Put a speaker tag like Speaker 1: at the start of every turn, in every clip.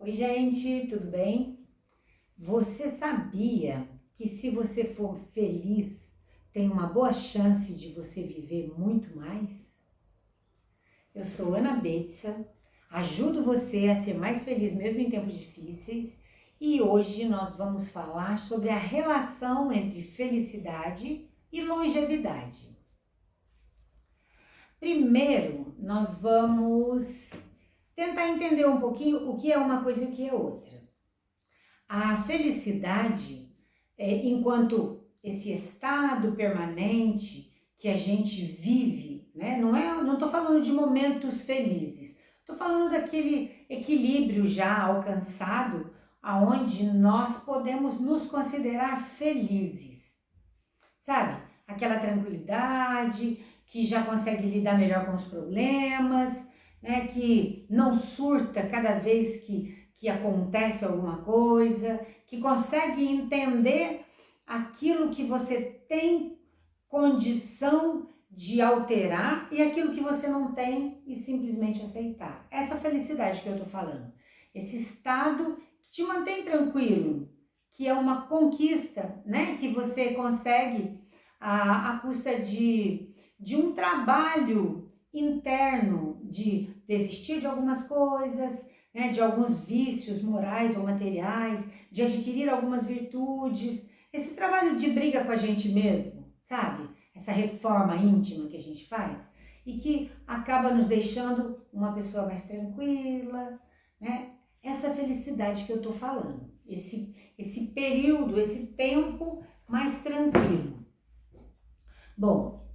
Speaker 1: Oi, gente, tudo bem? Você sabia que se você for feliz, tem uma boa chance de você viver muito mais? Eu sou Ana Betsa, ajudo você a ser mais feliz mesmo em tempos difíceis e hoje nós vamos falar sobre a relação entre felicidade e longevidade. Primeiro, nós vamos tentar entender um pouquinho o que é uma coisa e o que é outra. A felicidade, enquanto esse estado permanente que a gente vive, né? Não estou falando de momentos felizes, estou falando daquele equilíbrio já alcançado, aonde nós podemos nos considerar felizes, sabe? Aquela tranquilidade, que já consegue lidar melhor com os problemas, né? Que não surta cada vez que acontece alguma coisa, que consegue entender aquilo que você tem condição de alterar e aquilo que você não tem e simplesmente aceitar. Essa felicidade que eu tô falando, esse estado que te mantém tranquilo, que é uma conquista, né? Que você consegue à custa de um trabalho interno, de desistir de algumas coisas, né, de alguns vícios morais ou materiais, de adquirir algumas virtudes, esse trabalho de briga com a gente mesmo, sabe? Essa reforma íntima que a gente faz e que acaba nos deixando uma pessoa mais tranquila, né? Essa felicidade que eu tô falando, esse período, esse tempo mais tranquilo. Bom,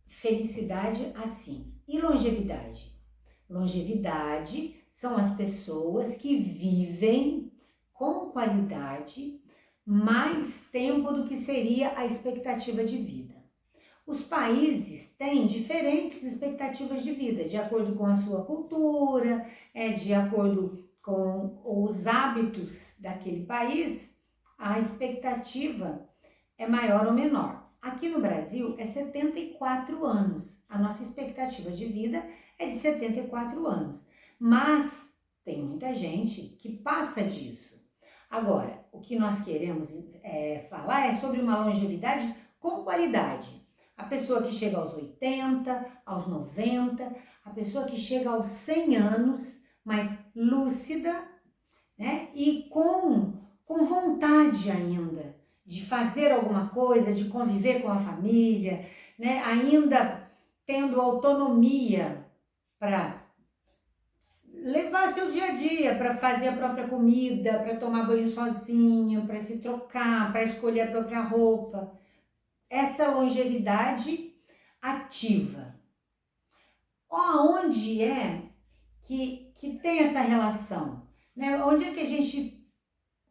Speaker 1: felicidade assim. E longevidade? Longevidade são as pessoas que vivem com qualidade mais tempo do que seria a expectativa de vida. Os países têm diferentes expectativas de vida, de acordo com a sua cultura, de acordo com os hábitos daquele país, a expectativa é maior ou menor. Aqui no Brasil é 74 anos. A nossa expectativa de vida é de 74 anos. Mas tem muita gente que passa disso. Agora, o que nós queremos falar é sobre uma longevidade com qualidade. A pessoa que chega aos 80, aos 90, a pessoa que chega aos 100 anos, mas lúcida, né? E com vontade ainda de fazer alguma coisa, de conviver com a família, né? Ainda tendo autonomia para levar seu dia a dia, para fazer a própria comida, para tomar banho sozinha, para se trocar, para escolher a própria roupa. Essa longevidade ativa. Onde é que tem essa relação? Né? Onde é que a gente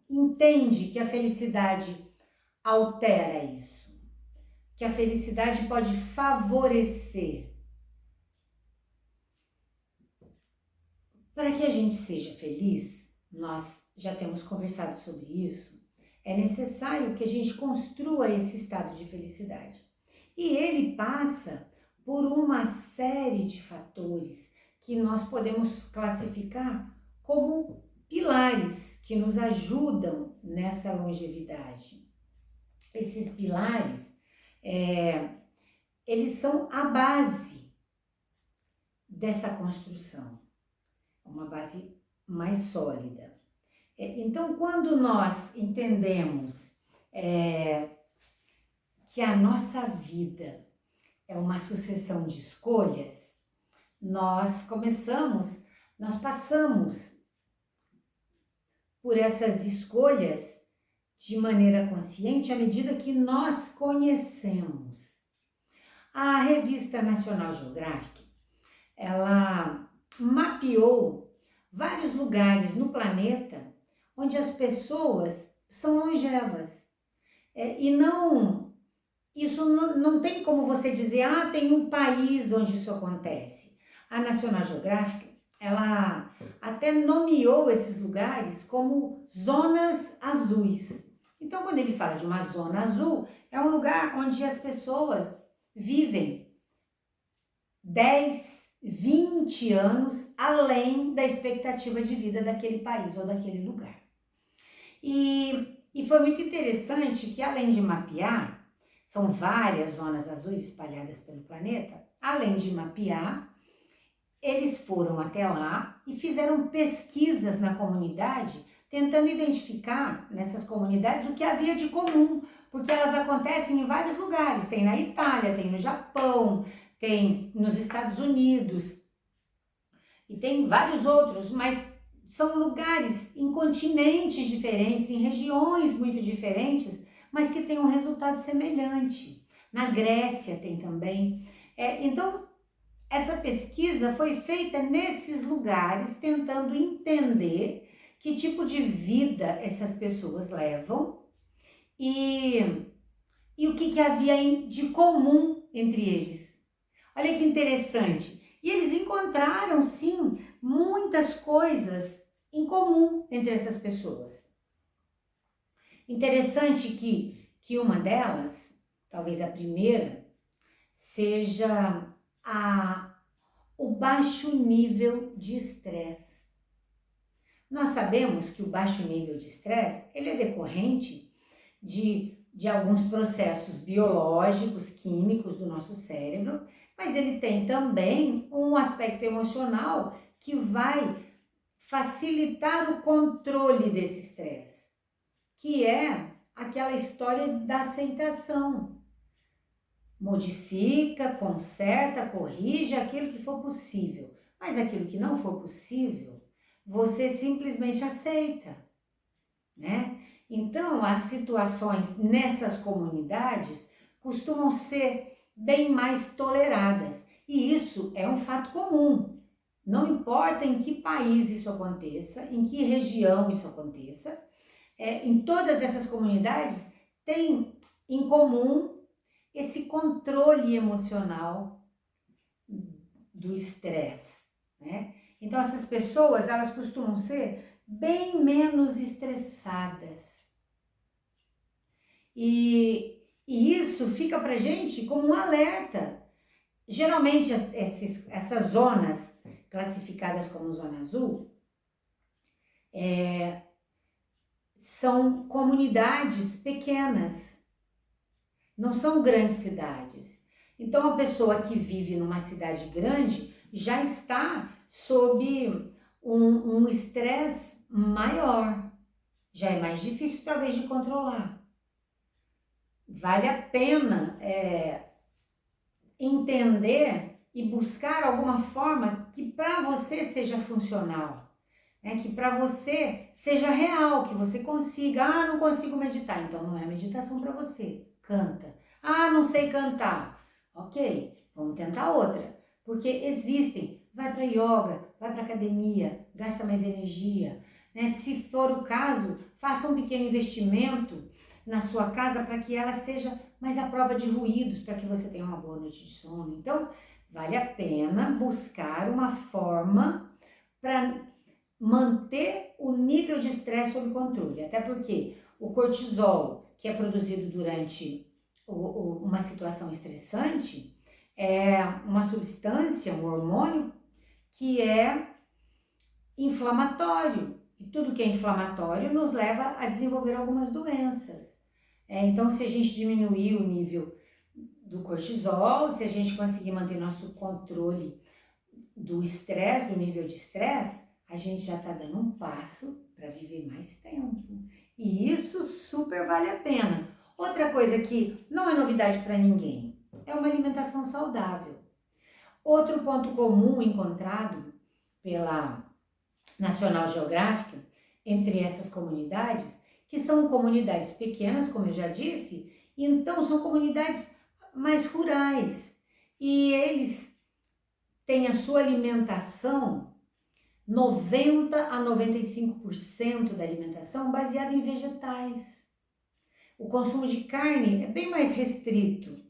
Speaker 1: entende que a felicidade altera isso? Que a felicidade pode favorecer? Para que a gente seja feliz, nós já temos conversado sobre isso, é necessário que a gente construa esse estado de felicidade. E ele passa por uma série de fatores que nós podemos classificar como pilares que nos ajudam nessa longevidade. Esses pilares, eles são a base dessa construção, uma base mais sólida. Então, quando nós entendemos que a nossa vida é uma sucessão de escolhas, nós passamos por essas escolhas de maneira consciente à medida que nós conhecemos. A revista National Geographic, ela mapeou vários lugares no planeta onde as pessoas são longevas. Isso não tem como você dizer, tem um país onde isso acontece. A National Geographic, ela até nomeou esses lugares como zonas azuis. Então, quando ele fala de uma zona azul, é um lugar onde as pessoas vivem 10, 20 anos além da expectativa de vida daquele país ou daquele lugar. E foi muito interessante que, além de mapear, são várias zonas azuis espalhadas pelo planeta, além de mapear, eles foram até lá e fizeram pesquisas na comunidade, tentando identificar nessas comunidades o que havia de comum, porque elas acontecem em vários lugares, tem na Itália, tem no Japão, tem nos Estados Unidos e tem vários outros, mas são lugares em continentes diferentes, em regiões muito diferentes, mas que têm um resultado semelhante. Na Grécia tem também. Então, essa pesquisa foi feita nesses lugares, tentando entender que tipo de vida essas pessoas levam e o que havia de comum entre eles. Olha que interessante. E eles encontraram, sim, muitas coisas em comum entre essas pessoas. Interessante que uma delas, talvez a primeira, seja o baixo nível de estresse. Nós sabemos que o baixo nível de estresse, ele é decorrente de alguns processos biológicos, químicos do nosso cérebro, mas ele tem também um aspecto emocional que vai facilitar o controle desse estresse, que é aquela história da aceitação. Modifica, conserta, corrige aquilo que for possível, mas aquilo que não for possível, você simplesmente aceita, né? Então, as situações nessas comunidades costumam ser bem mais toleradas, e isso é um fato comum. Não importa em que país isso aconteça, em que região isso aconteça, em todas essas comunidades tem em comum esse controle emocional do estresse, né? Então, essas pessoas, elas costumam ser bem menos estressadas. E isso fica pra gente como um alerta. Geralmente, essas zonas classificadas como zona azul são comunidades pequenas, não são grandes cidades. Então, a pessoa que vive numa cidade grande já está sob um estresse maior. Já é mais difícil, talvez, de controlar. Vale a pena entender e buscar alguma forma que para você seja funcional, né? Que para você seja real, que você consiga. Ah, não consigo meditar, então não é meditação para você. Canta. Ah, não sei cantar. Ok, vamos tentar outra. Porque existem. Vai para yoga, vai para academia, gasta mais energia, né? Se for o caso, faça um pequeno investimento na sua casa para que ela seja mais à prova de ruídos, para que você tenha uma boa noite de sono. Então, vale a pena buscar uma forma para manter o nível de estresse sob controle. Até porque o cortisol, que é produzido durante uma situação estressante, é uma substância, um hormônio, que é inflamatório. E tudo que é inflamatório nos leva a desenvolver algumas doenças. Então, se a gente diminuir o nível do cortisol, se a gente conseguir manter nosso controle do estresse, do nível de estresse, a gente já está dando um passo para viver mais tempo. E isso super vale a pena. Outra coisa que não é novidade para ninguém é uma alimentação saudável. Outro ponto comum encontrado pela National Geographic entre essas comunidades, que são comunidades pequenas, como eu já disse, então são comunidades mais rurais. E eles têm a sua alimentação, 90 a 95% da alimentação baseada em vegetais. O consumo de carne é bem mais restrito.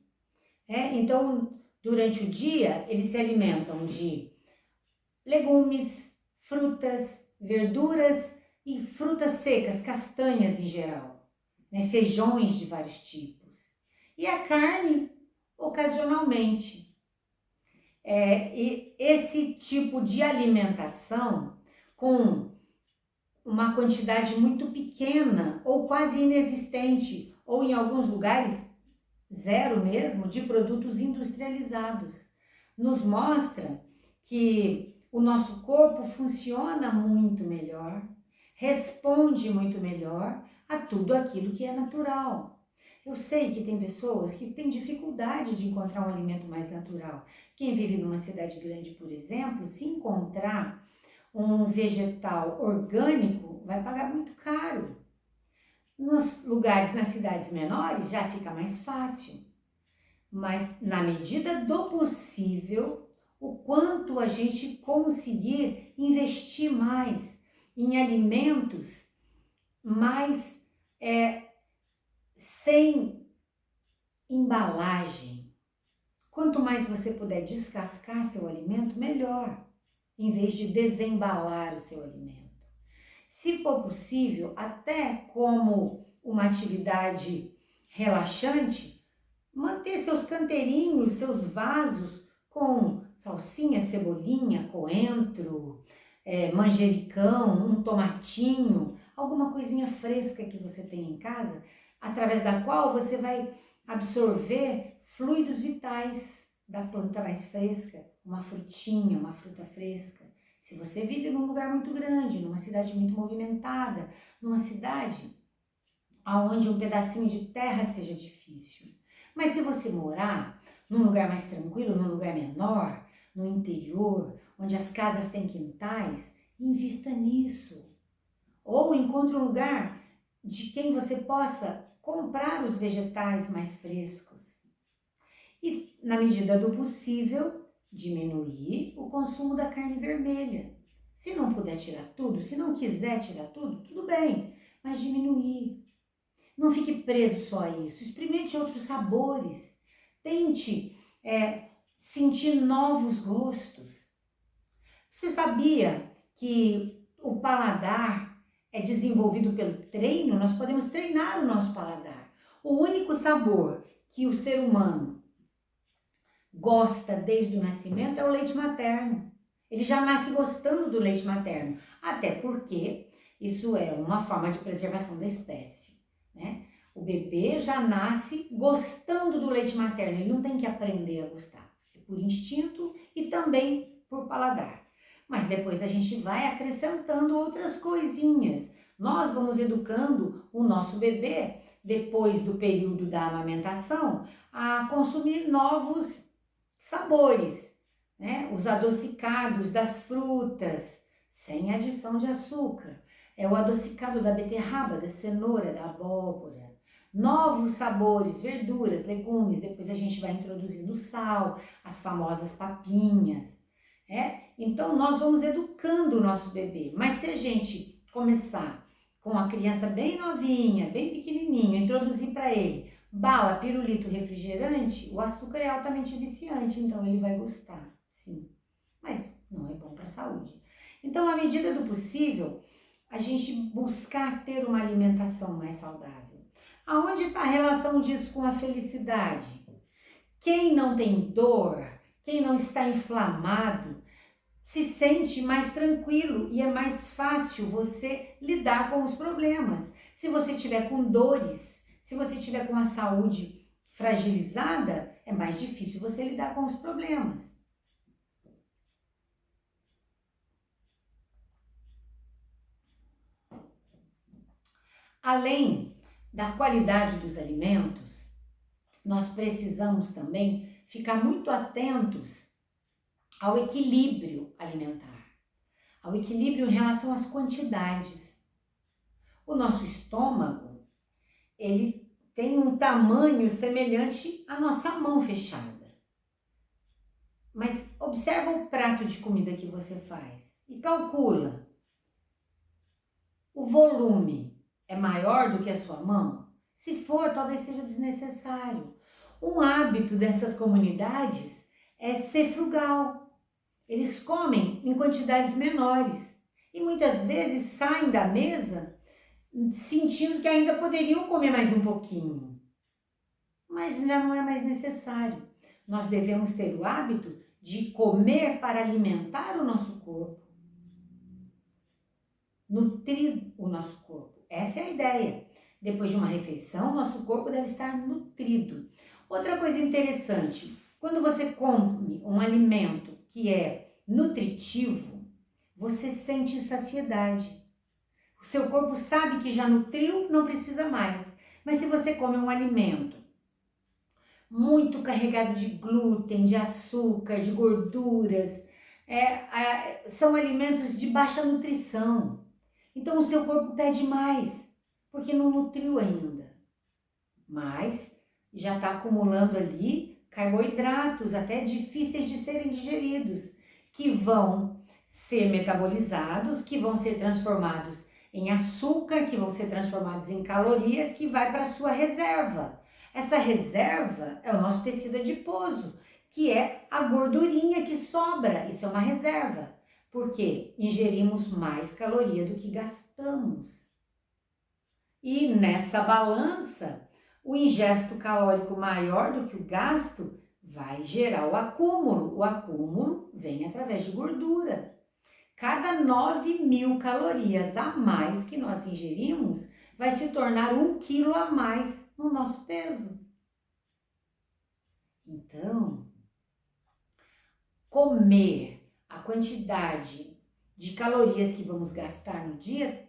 Speaker 1: Então, durante o dia, eles se alimentam de legumes, frutas, verduras e frutas secas, castanhas em geral, né? Feijões de vários tipos. E a carne, ocasionalmente. E esse tipo de alimentação com uma quantidade muito pequena ou quase inexistente, ou em alguns lugares zero mesmo, de produtos industrializados, nos mostra que o nosso corpo funciona muito melhor, responde muito melhor a tudo aquilo que é natural. Eu sei que tem pessoas que têm dificuldade de encontrar um alimento mais natural. Quem vive numa cidade grande, por exemplo, se encontrar um vegetal orgânico, vai pagar muito caro. Nos lugares, nas cidades menores, já fica mais fácil. Mas na medida do possível, o quanto a gente conseguir investir mais em alimentos mais sem embalagem. Quanto mais você puder descascar seu alimento, melhor, em vez de desembalar o seu alimento. Se for possível, até como uma atividade relaxante, manter seus canteirinhos, seus vasos com salsinha, cebolinha, coentro, manjericão, um tomatinho, alguma coisinha fresca que você tem em casa, através da qual você vai absorver fluidos vitais da planta mais fresca, uma frutinha, uma fruta fresca. Se você vive num lugar muito grande, numa cidade muito movimentada, numa cidade onde um pedacinho de terra seja difícil. Mas se você morar num lugar mais tranquilo, num lugar menor, no interior, onde as casas têm quintais, invista nisso. Ou encontre um lugar de quem você possa comprar os vegetais mais frescos. E, na medida do possível, diminuir o consumo da carne vermelha. Se não puder tirar tudo, se não quiser tirar tudo, tudo bem, mas diminuir. Não fique preso só a isso, experimente outros sabores, tente sentir novos gostos. Você sabia que o paladar é desenvolvido pelo treino? Nós podemos treinar o nosso paladar. O único sabor que o ser humano gosta desde o nascimento é o leite materno. Ele já nasce gostando do leite materno, até porque isso é uma forma de preservação da espécie, né? O bebê já nasce gostando do leite materno, ele não tem que aprender a gostar, é por instinto e também por paladar. Mas depois a gente vai acrescentando outras coisinhas. Nós vamos educando o nosso bebê, depois do período da amamentação, a consumir novos sabores, né? Os adocicados das frutas, sem adição de açúcar. É o adocicado da beterraba, da cenoura, da abóbora. Novos sabores, verduras, legumes, depois a gente vai introduzindo sal, as famosas papinhas. Então nós vamos educando o nosso bebê, mas se a gente começar com a criança bem novinha, bem pequenininha, introduzir para ele bala, pirulito, refrigerante, o açúcar é altamente viciante, então ele vai gostar, sim, mas não é bom para a saúde. Então, à medida do possível, a gente buscar ter uma alimentação mais saudável. Aonde está a relação disso com a felicidade? Quem não tem dor, quem não está inflamado, se sente mais tranquilo e é mais fácil você lidar com os problemas. Se você tiver com dores, se você tiver com a saúde fragilizada, é mais difícil você lidar com os problemas. Além da qualidade dos alimentos, nós precisamos também ficar muito atentos ao equilíbrio alimentar, ao equilíbrio em relação às quantidades. O nosso estômago, ele tem um tamanho semelhante à nossa mão fechada. Mas observa o prato de comida que você faz e calcula. O volume é maior do que a sua mão? Se for, talvez seja desnecessário. Um hábito dessas comunidades é ser frugal. Eles comem em quantidades menores e muitas vezes saem da mesa sentindo que ainda poderiam comer mais um pouquinho. Mas já não é mais necessário. Nós devemos ter o hábito de comer para alimentar o nosso corpo, nutrir o nosso corpo. Essa é a ideia. Depois de uma refeição, nosso corpo deve estar nutrido. Outra coisa interessante, quando você come um alimento que é nutritivo, você sente saciedade. O seu corpo sabe que já nutriu, não precisa mais. Mas se você come um alimento muito carregado de glúten, de açúcar, de gorduras, são alimentos de baixa nutrição. Então o seu corpo pede mais, porque não nutriu ainda. Mas já está acumulando ali carboidratos, até difíceis de serem digeridos, que vão ser metabolizados, que vão ser transformados em açúcar, que vão ser transformados em calorias, que vai para a sua reserva. Essa reserva é o nosso tecido adiposo, que é a gordurinha que sobra. Isso é uma reserva, porque ingerimos mais caloria do que gastamos. E nessa balança, o ingesto calórico maior do que o gasto vai gerar o acúmulo. O acúmulo vem através de gordura. Cada 9.000 calorias a mais que nós ingerimos vai se tornar 1 quilo a mais no nosso peso. Então, comer a quantidade de calorias que vamos gastar no dia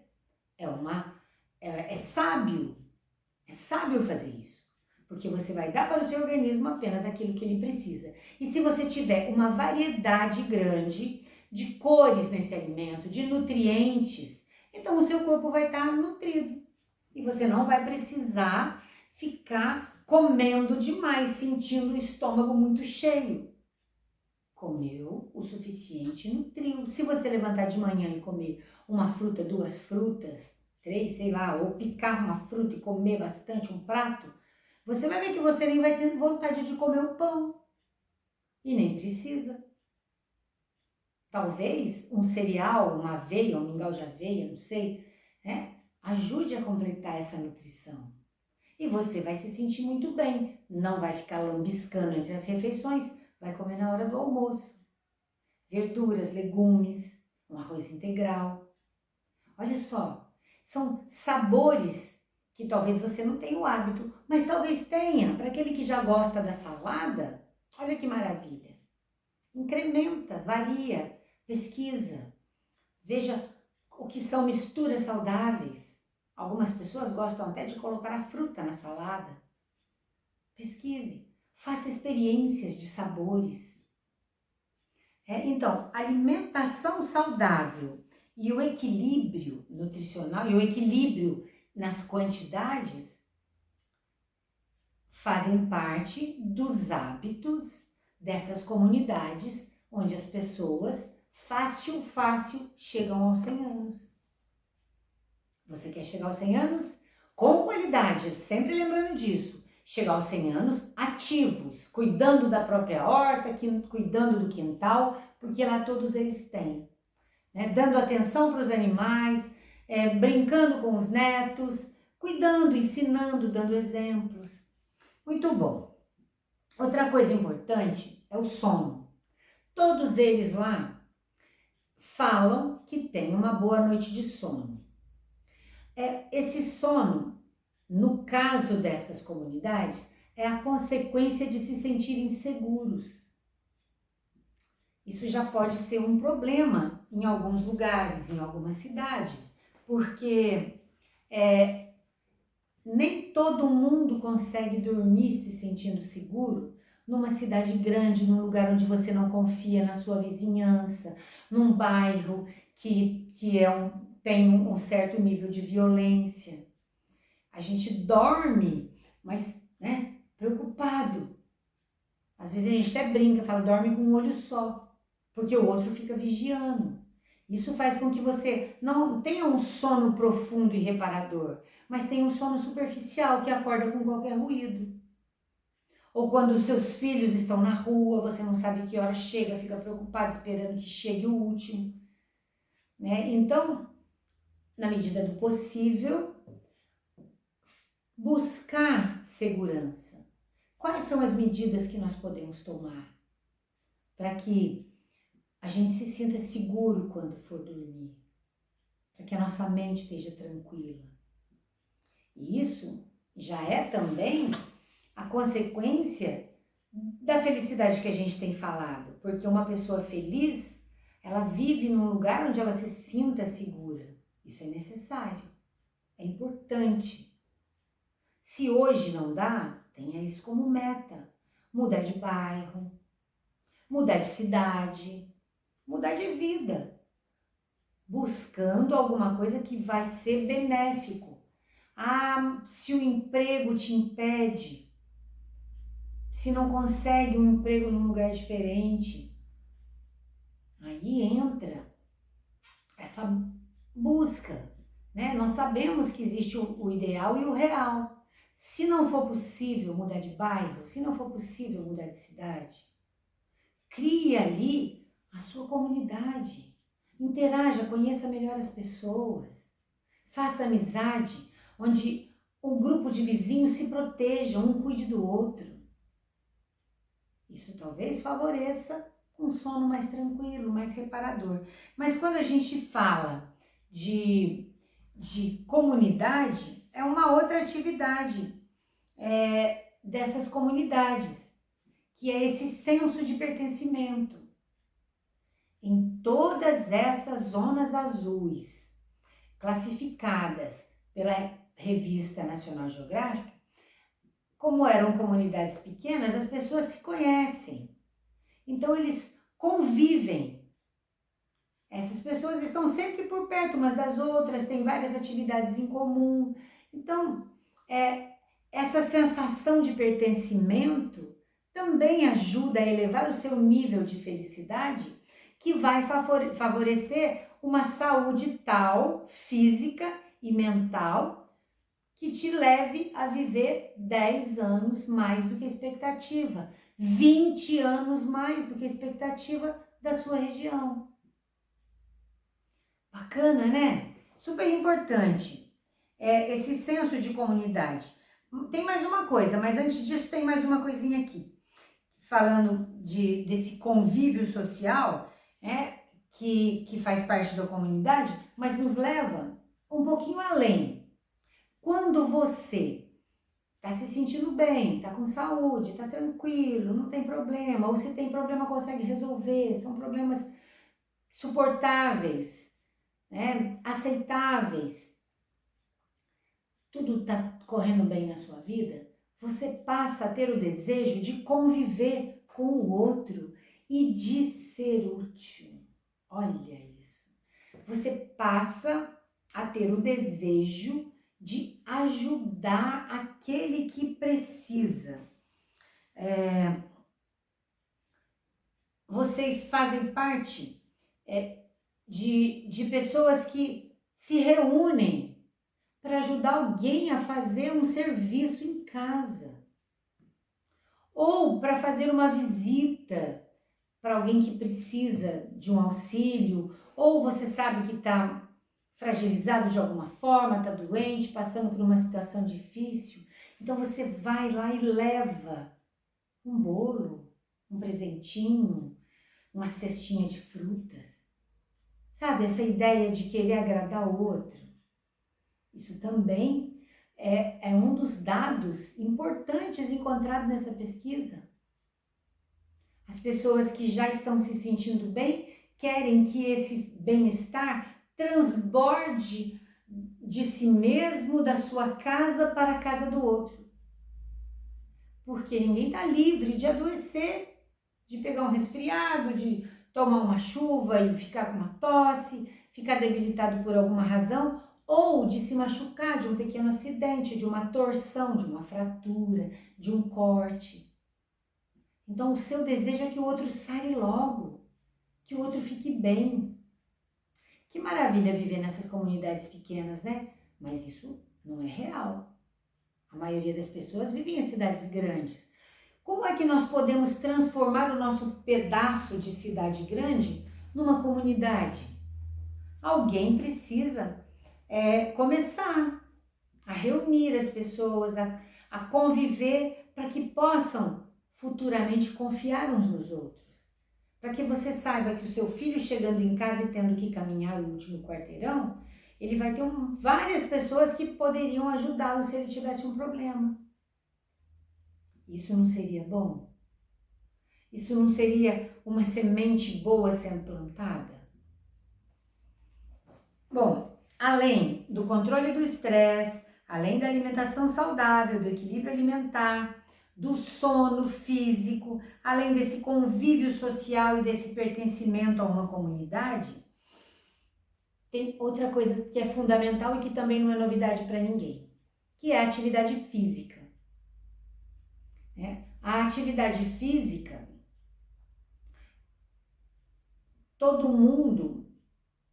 Speaker 1: é sábio. É sábio fazer isso, porque você vai dar para o seu organismo apenas aquilo que ele precisa. E se você tiver uma variedade grande de cores nesse alimento, de nutrientes, então o seu corpo vai estar nutrido. E você não vai precisar ficar comendo demais, sentindo o estômago muito cheio. Comeu o suficiente, nutriu. Se você levantar de manhã e comer uma fruta, 2 frutas, 3, sei lá, ou picar uma fruta e comer bastante, um prato, você vai ver que você nem vai ter vontade de comer o pão. E nem precisa. Talvez um cereal, uma aveia, um mingau de aveia, não sei, ajude a completar essa nutrição. E você vai se sentir muito bem. Não vai ficar lambiscando entre as refeições, vai comer na hora do almoço. Verduras, legumes, um arroz integral. Olha só, são sabores que talvez você não tenha o hábito, mas talvez tenha. Para aquele que já gosta da salada, olha que maravilha. Incrementa, varia, pesquisa. Veja o que são misturas saudáveis. Algumas pessoas gostam até de colocar a fruta na salada. Pesquise, faça experiências de sabores. Então, alimentação saudável e o equilíbrio nutricional e o equilíbrio nas quantidades fazem parte dos hábitos dessas comunidades onde as pessoas fácil chegam aos 100 anos. Você quer chegar aos 100 anos? Com qualidade, sempre lembrando disso. Chegar aos 100 anos ativos, cuidando da própria horta, cuidando do quintal, porque lá todos eles têm. Dando atenção para os animais, brincando com os netos, cuidando, ensinando, dando exemplos. Muito bom. Outra coisa importante é o sono. Todos eles lá falam que tem uma boa noite de sono. Esse sono, no caso dessas comunidades, é a consequência de se sentirem seguros. Isso já pode ser um problema em alguns lugares, em algumas cidades, porque nem todo mundo consegue dormir se sentindo seguro numa cidade grande, num lugar onde você não confia na sua vizinhança, num bairro que tem um certo nível de violência. A gente dorme, mas preocupado. Às vezes a gente até brinca, fala, dorme com um olho só, porque o outro fica vigiando. Isso faz com que você não tenha um sono profundo e reparador, mas tenha um sono superficial que acorda com qualquer ruído. Ou quando os seus filhos estão na rua, você não sabe que hora chega, fica preocupado esperando que chegue o último. Então, na medida do possível, buscar segurança. Quais são as medidas que nós podemos tomar? para que a gente se sinta seguro quando for dormir, para que a nossa mente esteja tranquila. E isso já é também a consequência da felicidade que a gente tem falado, porque uma pessoa feliz, ela vive num lugar onde ela se sinta segura. Isso é necessário, é importante. Se hoje não dá, tenha isso como meta. Mudar de bairro, mudar de cidade, mudar de vida, buscando alguma coisa que vai ser benéfico. Ah, se o emprego te impede, se não consegue um emprego num lugar diferente, aí entra essa busca, né? Nós sabemos que existe o ideal e o real. Se não for possível mudar de bairro, se não for possível mudar de cidade, crie ali a sua comunidade. Interaja, conheça melhor as pessoas. Faça amizade, onde um grupo de vizinhos se protejam, um cuide do outro. Isso talvez favoreça um sono mais tranquilo, mais reparador. Mas quando a gente fala de comunidade, é uma outra atividade dessas comunidades, que é esse senso de pertencimento. Em todas essas zonas azuis, classificadas pela Revista National Geographic, como eram comunidades pequenas, as pessoas se conhecem. Então, eles convivem. Essas pessoas estão sempre por perto umas das outras, têm várias atividades em comum. Então, essa sensação de pertencimento também ajuda a elevar o seu nível de felicidade, que vai favorecer uma saúde tal, física e mental, que te leve a viver 10 anos mais do que a expectativa, 20 anos mais do que a expectativa da sua região. Bacana, né? Super importante esse senso de comunidade. Tem mais uma coisa, mas antes disso tem mais uma coisinha aqui. Falando desse convívio social, que faz parte da comunidade, mas nos leva um pouquinho além. Quando você está se sentindo bem, está com saúde, está tranquilo, não tem problema, ou se tem problema consegue resolver, são problemas suportáveis, aceitáveis, tudo está correndo bem na sua vida, você passa a ter o desejo de conviver com o outro e de ser útil. Olha isso. Você passa a ter o desejo de ajudar aquele que precisa. Vocês fazem parte de pessoas que se reúnem para ajudar alguém a fazer um serviço em casa, ou para fazer uma visita para alguém que precisa de um auxílio, ou você sabe que está fragilizado de alguma forma, está doente, passando por uma situação difícil. Então você vai lá e leva um bolo, um presentinho, uma cestinha de frutas. Sabe, essa ideia de querer agradar o outro? Isso também é um dos dados importantes encontrados nessa pesquisa. As pessoas que já estão se sentindo bem querem que esse bem-estar transborde de si mesmo, da sua casa para a casa do outro. Porque ninguém está livre de adoecer, de pegar um resfriado, de tomar uma chuva e ficar com uma tosse, ficar debilitado por alguma razão, ou de se machucar de um pequeno acidente, de uma torção, de uma fratura, de um corte. Então o seu desejo é que o outro sare logo, que o outro fique bem. Que maravilha viver nessas comunidades pequenas, né? Mas isso não é real. A maioria das pessoas vivem em cidades grandes. Como é que nós podemos transformar o nosso pedaço de cidade grande numa comunidade? Alguém precisa começar a reunir as pessoas, a conviver para que possam futuramente confiar uns nos outros. para que você saiba que o seu filho chegando em casa e tendo que caminhar o último quarteirão, ele vai ter várias pessoas que poderiam ajudá-lo se ele tivesse um problema. Isso não seria bom? Isso não seria uma semente boa sendo plantada? Bom, além do controle do estresse, além da alimentação saudável, do equilíbrio alimentar, do sono físico, além desse convívio social e desse pertencimento a uma comunidade, tem outra coisa que é fundamental e que também não é novidade para ninguém, que é a atividade física. A atividade física, todo mundo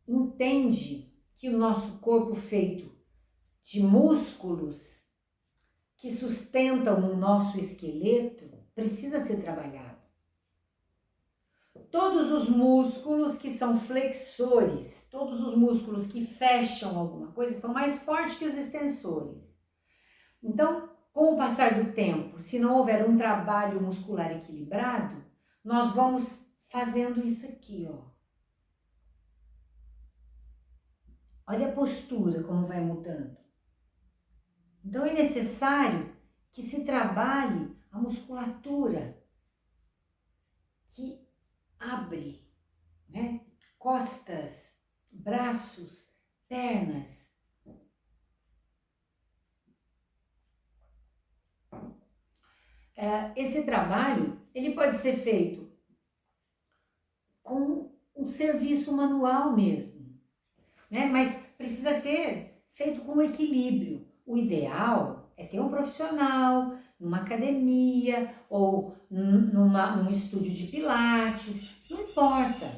Speaker 1: entende que o nosso corpo feito de músculos que sustentam o nosso esqueleto precisa ser trabalhado. Todos os músculos que são flexores, todos os músculos que fecham alguma coisa são mais fortes que os extensores. Então, com o passar do tempo, se não houver um trabalho muscular equilibrado, nós vamos fazendo isso aqui, ó. Olha a postura como vai mudando. Então é necessário que se trabalhe a musculatura que abre, né? Costas, braços, pernas. Esse trabalho, ele pode ser feito com um serviço manual mesmo, né? Mas precisa ser feito com equilíbrio. O ideal é ter um profissional numa academia ou num estúdio de pilates, não importa.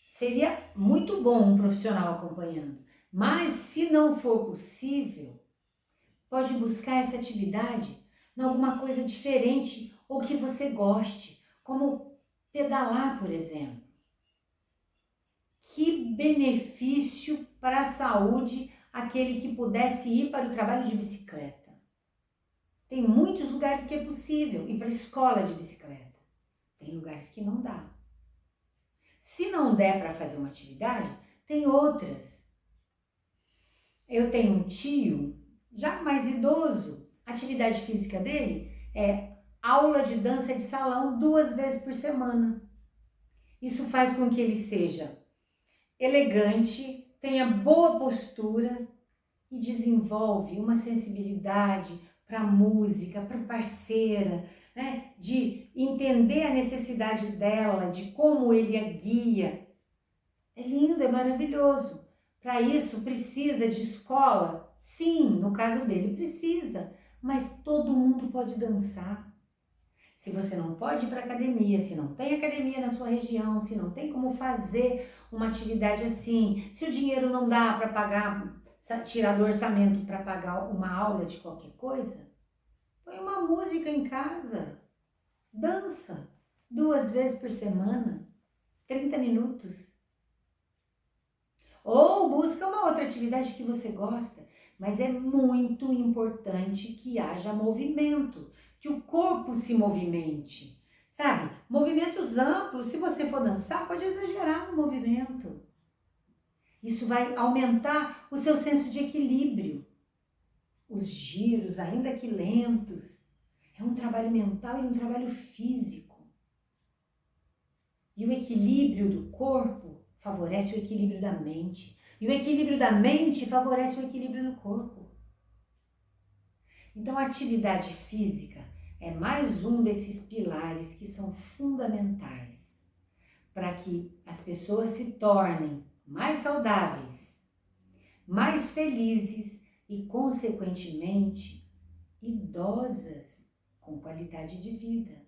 Speaker 1: Seria muito bom um profissional acompanhando, mas se não for possível, pode buscar essa atividade em alguma coisa diferente ou que você goste, como pedalar, por exemplo. Que benefício para a saúde aquele que pudesse ir para o trabalho de bicicleta. Tem muitos lugares que é possível ir para a escola de bicicleta. Tem lugares que não dá. Se não der para fazer uma atividade, tem outras. Eu tenho um tio, já mais idoso, a atividade física dele é aula de dança de salão 2 vezes por semana. Isso faz com que ele seja elegante, tenha boa postura e desenvolve uma sensibilidade para a música, para a parceira, né? De entender a necessidade dela, de como ele a guia. É lindo, é maravilhoso. Para isso precisa de escola? Sim, no caso dele precisa, mas todo mundo pode dançar. Se você não pode ir para academia, se não tem academia na sua região, se não tem como fazer uma atividade assim, se o dinheiro não dá para pagar, tirar do orçamento para pagar uma aula de qualquer coisa, põe uma música em casa, dança 2 vezes por semana, 30 minutos. Ou busca uma outra atividade que você gosta, mas é muito importante que haja movimento, que o corpo se movimente, sabe? Movimentos amplos, se você for dançar, pode exagerar no movimento. Isso vai aumentar o seu senso de equilíbrio. Os giros, ainda que lentos, é um trabalho mental e um trabalho físico. E o equilíbrio do corpo favorece o equilíbrio da mente. E o equilíbrio da mente favorece o equilíbrio do corpo. Então, a atividade física é mais um desses pilares que são fundamentais para que as pessoas se tornem mais saudáveis, mais felizes e, consequentemente, idosas com qualidade de vida,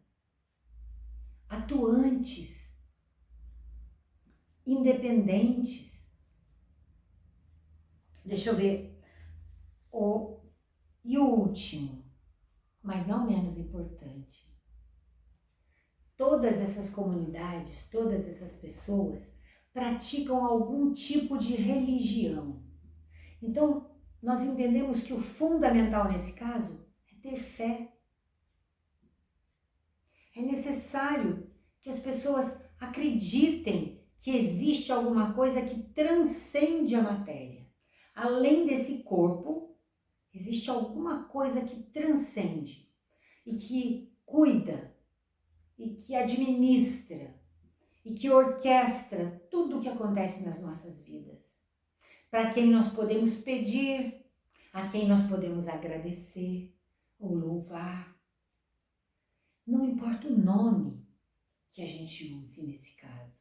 Speaker 1: atuantes, independentes. Deixa eu ver. E o último, mas não menos importante. Todas essas comunidades, todas essas pessoas praticam algum tipo de religião. Então, nós entendemos que o fundamental nesse caso é ter fé. É necessário que as pessoas acreditem que existe alguma coisa que transcende a matéria. Além desse corpo, existe alguma coisa que transcende e que cuida e que administra e que orquestra tudo o que acontece nas nossas vidas. Para quem nós podemos pedir, a quem nós podemos agradecer ou louvar. Não importa o nome que a gente use nesse caso.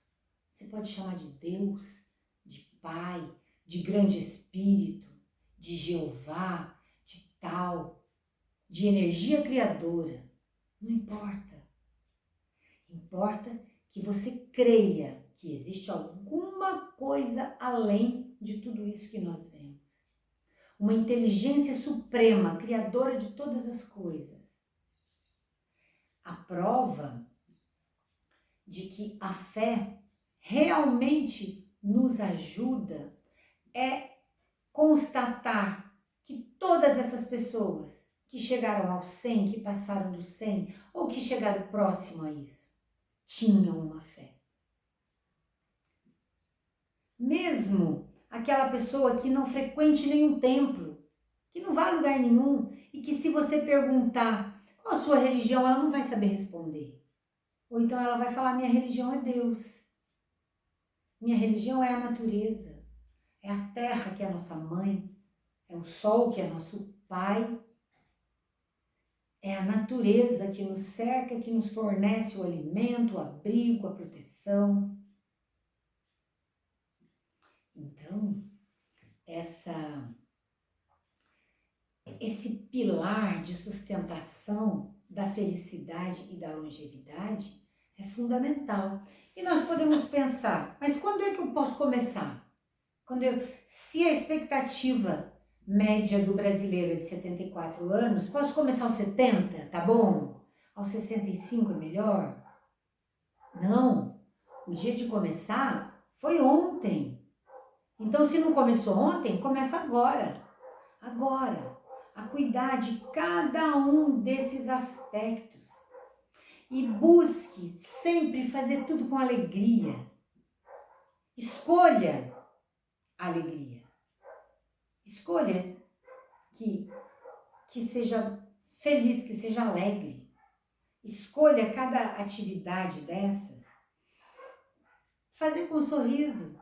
Speaker 1: Você pode chamar de Deus, de Pai, de Grande Espírito, de Jeová, de Tal, de energia criadora. Não importa. Importa que você creia que existe alguma coisa além de tudo isso que nós vemos. Uma inteligência suprema, criadora de todas as coisas. A prova de que a fé realmente nos ajuda é constatar que todas essas pessoas que chegaram ao 100, que passaram do 100 ou que chegaram próximo a isso, tinham uma fé. Mesmo aquela pessoa que não frequente nenhum templo, que não vai a lugar nenhum e que se você perguntar qual a sua religião, ela não vai saber responder. Ou então ela vai falar, minha religião é Deus. Minha religião é a natureza. É a terra que é a nossa mãe. É o sol que é nosso pai. É a natureza que nos cerca, que nos fornece o alimento, o abrigo, a proteção. Então, esse pilar de sustentação da felicidade e da longevidade é fundamental. E nós podemos pensar, mas quando é que eu posso começar? Se a expectativa média do brasileiro é de 74 anos, posso começar aos 70, tá bom? Aos 65 é melhor? Não, o dia de começar foi ontem. Então, se não começou ontem, começa agora. Agora, a cuidar de cada um desses aspectos. E busque sempre fazer tudo com alegria. Escolha a alegria. Escolha que seja feliz, que seja alegre. Escolha cada atividade dessas fazer com um sorriso.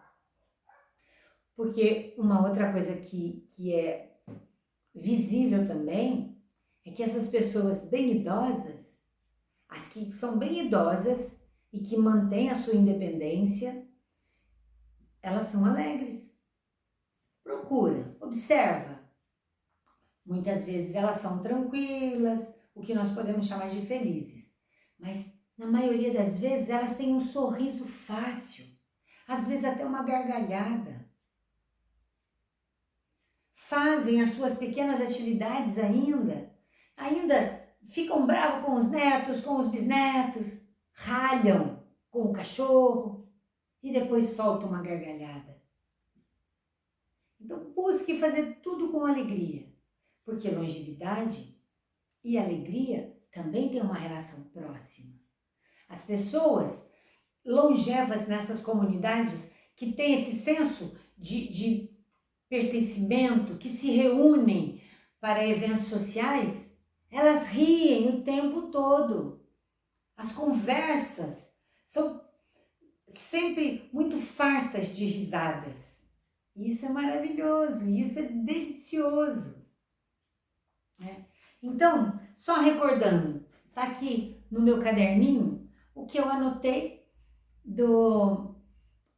Speaker 1: Porque uma outra coisa que é visível também é que essas pessoas bem idosas, as que são bem idosas e que mantêm a sua independência, elas são alegres. Procura, observa. Muitas vezes elas são tranquilas, o que nós podemos chamar de felizes. Mas na maioria das vezes elas têm um sorriso fácil, às vezes até uma gargalhada. Fazem as suas pequenas atividades ainda ficam bravos com os netos, com os bisnetos, ralham com o cachorro e depois soltam uma gargalhada. Então busque fazer tudo com alegria, porque longevidade e alegria também têm uma relação próxima. As pessoas longevas nessas comunidades que têm esse senso de pertencimento, que se reúnem para eventos sociais, elas riem o tempo todo. As conversas são sempre muito fartas de risadas. Isso é maravilhoso, isso é delicioso. Então, só recordando, tá aqui no meu caderninho o que eu anotei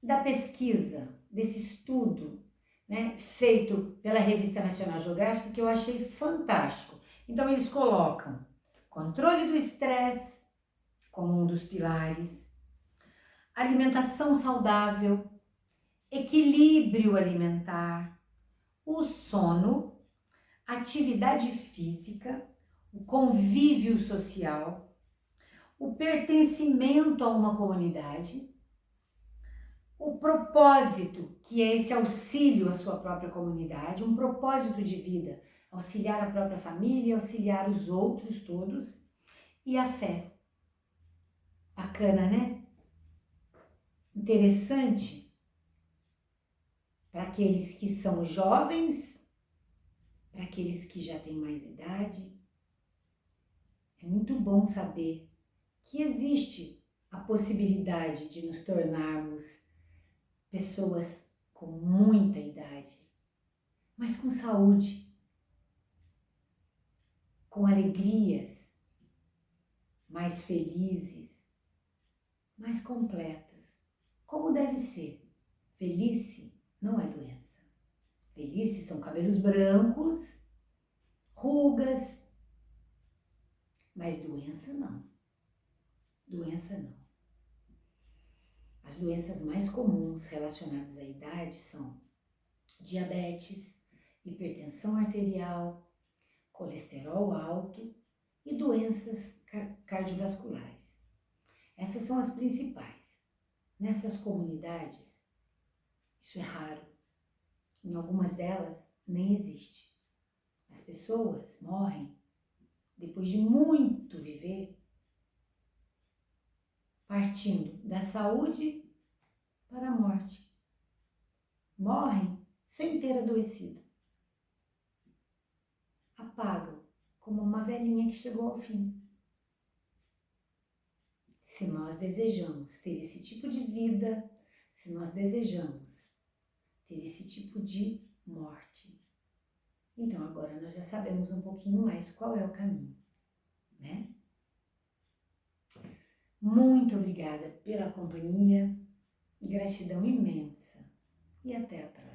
Speaker 1: da pesquisa, desse estudo, né, feito pela Revista Nacional Geográfica, que eu achei fantástico. Então, eles colocam controle do estresse como um dos pilares, alimentação saudável, equilíbrio alimentar, o sono, atividade física, o convívio social, o pertencimento a uma comunidade, o propósito, que é esse auxílio à sua própria comunidade, um propósito de vida, auxiliar a própria família, auxiliar os outros todos, e a fé. Bacana, né? interessante para aqueles que são jovens, para aqueles que já têm mais idade. É muito bom saber que existe a possibilidade de nos tornarmos pessoas com muita idade, mas com saúde, com alegrias, mais felizes, mais completos, como deve ser. Velhice não é doença. Velhice são cabelos brancos, rugas, mas doença não. Doença não. As doenças mais comuns relacionadas à idade são diabetes, hipertensão arterial, colesterol alto e doenças cardiovasculares. Essas são as principais. Nessas comunidades, isso é raro. Em algumas delas, nem existe. As pessoas morrem depois de muito viver, partindo da saúde para a morte. Morrem sem ter adoecido. Apagam como uma velhinha que chegou ao fim. Se nós desejamos ter esse tipo de vida, se nós desejamos ter esse tipo de morte, então agora nós já sabemos um pouquinho mais qual é o caminho, né? Muito obrigada pela companhia, gratidão imensa e até a próxima.